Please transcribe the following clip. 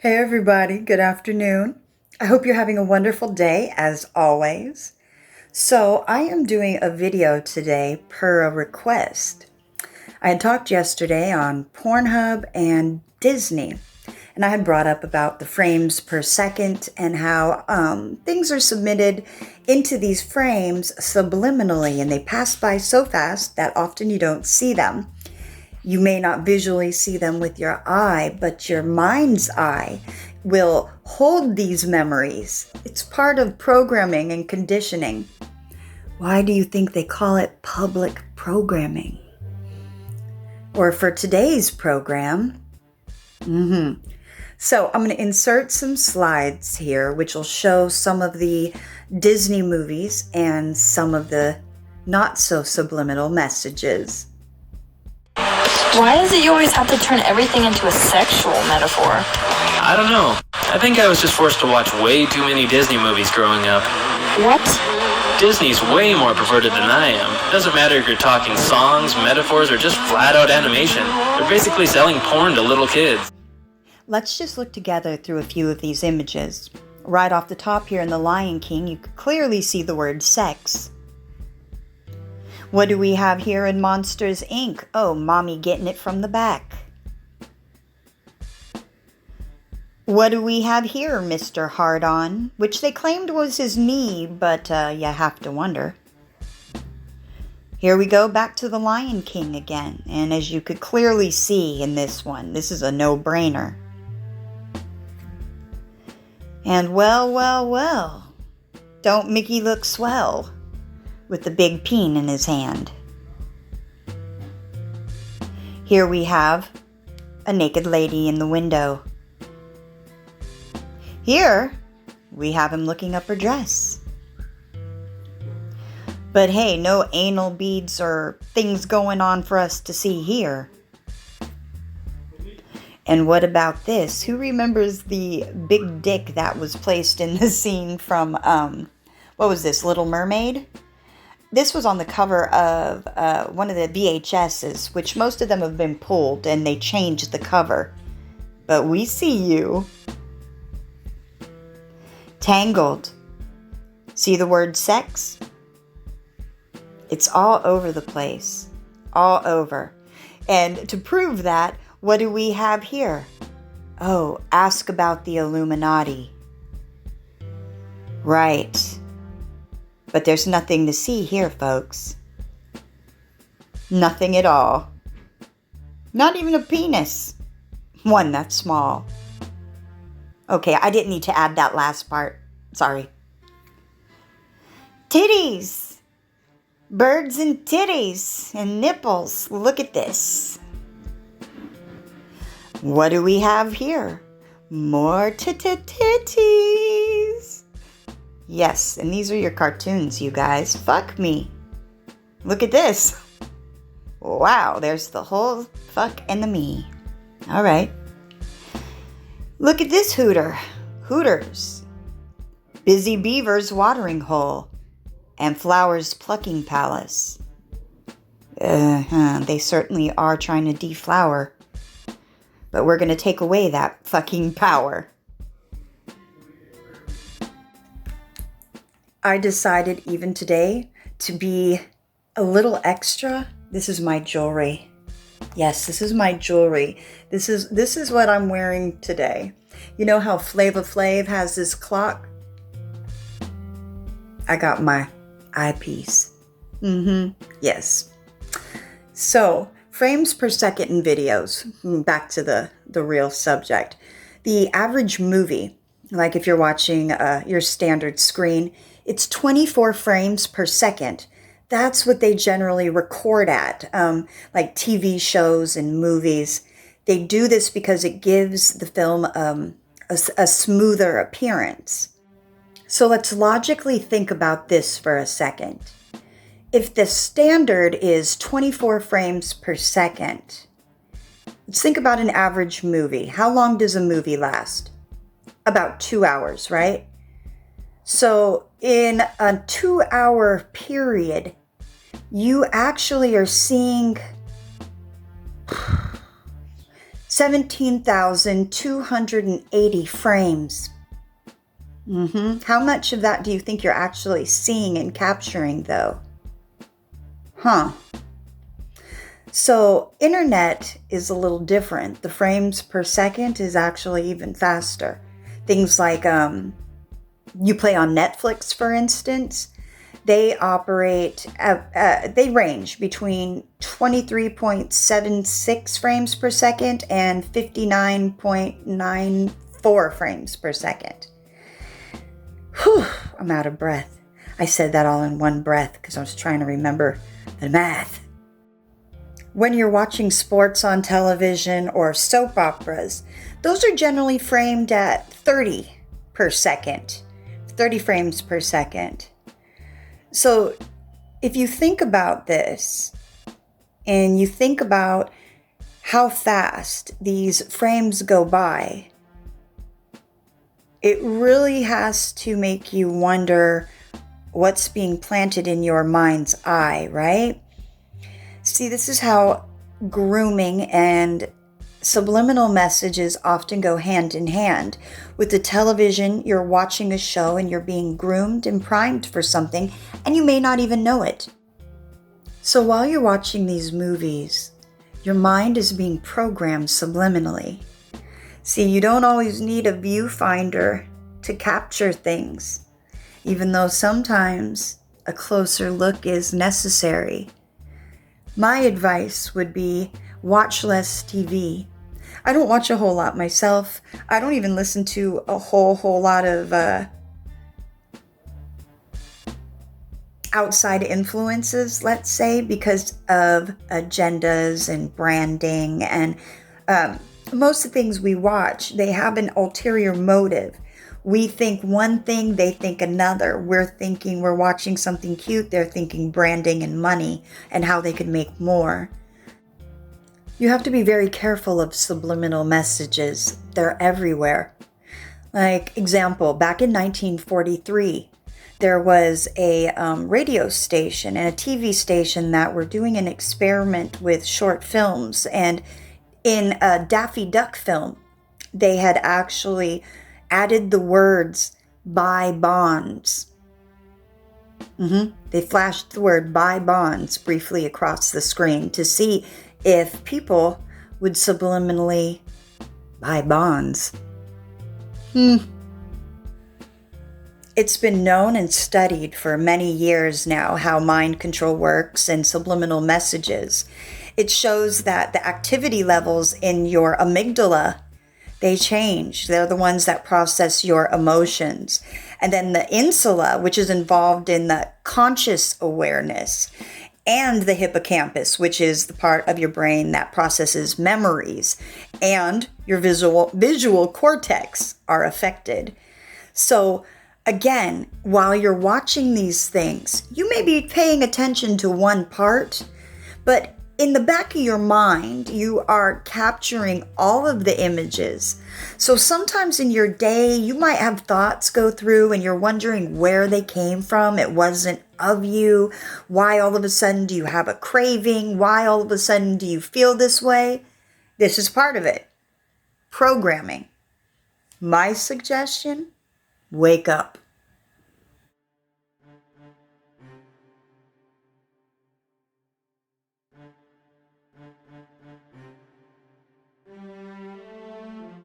Hey everybody, good afternoon. I hope you're having a wonderful day as always. So I am doing a video today per a request. I had talked yesterday on Pornhub and Disney, and I had brought up about the frames per second and how things are submitted into these frames subliminally, and they pass by so fast that often you don't see them. You may not visually see them with your eye, but your mind's eye will hold these memories. It's part of programming and conditioning. Why do you think they call it public programming? Or for today's program, So I'm going to insert some slides here, which will show some of the Disney movies and some of the not so subliminal messages. Why does it you always have to turn everything into a sexual metaphor? I don't know. I think I was just forced to watch way too many Disney movies growing up. What? Disney's way more perverted than I am. It doesn't matter if you're talking songs, metaphors, or just flat-out animation. They're basically selling porn to little kids. Let's just look together through a few of these images. Right off the top here in The Lion King, you can clearly see the word sex. What do we have here in Monsters, Inc.? Oh, mommy getting it from the back. What do we have here, Mr. Hard-On? Which they claimed was his knee, but you have to wonder. Here we go back to The Lion King again. And as you could clearly see in this one, this is a no-brainer. And well, don't Mickey look swell with the big peen in his hand? Here we have a naked lady in the window. Here we have him looking up her dress. But hey, no anal beads or things going on for us to see here. And what about this? Who remembers the big dick that was placed in the scene from, what was this, Little Mermaid? This was on the cover of one of the VHSs, which most of them have been pulled and they changed the cover. But we see you. Tangled. See the word sex? It's all over the place. All over. And to prove that, what do we have here? Oh, ask about the Illuminati. Right. But there's nothing to see here, folks. Nothing at all. Not even a penis. One that's small. Okay, I didn't need to add that last part. Sorry. Titties. Birds and titties and nipples. Look at this. What do we have here? More titties. Yes, and these are your cartoons, you guys. Fuck me. Look at this. Wow, there's the whole fuck and the me. All right. Look at this hooter. Hooters. Busy Beaver's watering hole. And Flowers' plucking palace. They certainly are trying to deflower. But we're going to take away that fucking power. I decided even today to be a little extra. This is my jewelry. Yes, this is my jewelry. This is what I'm wearing today. You know how Flava Flav has this clock? I got my eyepiece. Yes. So, frames per second in videos. Back to the real subject. The average movie, like if you're watching your standard screen, it's 24 frames per second. That's what they generally record at, like TV shows and movies. They do this because it gives the film a smoother appearance. So let's logically think about this for a second. If the standard is 24 frames per second, let's think about an average movie. How long does a movie last? About 2 hours, right? So in a 2-hour period, you actually are seeing 17,280 frames. How much of that do you think you're actually seeing and capturing, though? So, internet is a little different. The frames per second is actually even faster. Things like you play on Netflix, for instance, they operate, they range between 23.76 frames per second and 59.94 frames per second. Whew, I'm out of breath. I said that all in one breath because I was trying to remember the math. When you're watching sports on television or soap operas, those are generally framed at 30 per second, 30 frames per second. So if you think about this and you think about how fast these frames go by, it really has to make you wonder what's being planted in your mind's eye, right? See, this is how grooming and subliminal messages often go hand in hand. With the television, you're watching a show and you're being groomed and primed for something, and you may not even know it. So while you're watching these movies, your mind is being programmed subliminally. See, you don't always need a viewfinder to capture things, even though sometimes a closer look is necessary. My advice would be watch less TV. I don't watch a whole lot myself. I don't even listen to a whole lot of outside influences, let's say, because of agendas and branding. And most of the things we watch, they have an ulterior motive. We think one thing, they think another. We're thinking we're watching something cute. They're thinking branding and money and how they could make more. You have to be very careful of subliminal messages. They're everywhere. Like, example, back in 1943, there was a radio station and a TV station that were doing an experiment with short films. And in a Daffy Duck film, they had actually added the words "buy bonds." They flashed the word "buy bonds" briefly across the screen to see if people would subliminally buy bonds. It's been known and studied for many years now how mind control works and subliminal messages. It shows that the activity levels in your amygdala, they change. They're the ones that process your emotions. And then the insula, which is involved in the conscious awareness, and the hippocampus, which is the part of your brain that processes memories, and your visual cortex are affected. So again, while you're watching these things, you may be paying attention to one part, but in the back of your mind, you are capturing all of the images. So sometimes in your day, you might have thoughts go through and you're wondering where they came from. It wasn't of you. Why all of a sudden do you have a craving? Why all of a sudden do you feel this way? This is part of it. Programming. My suggestion, wake up.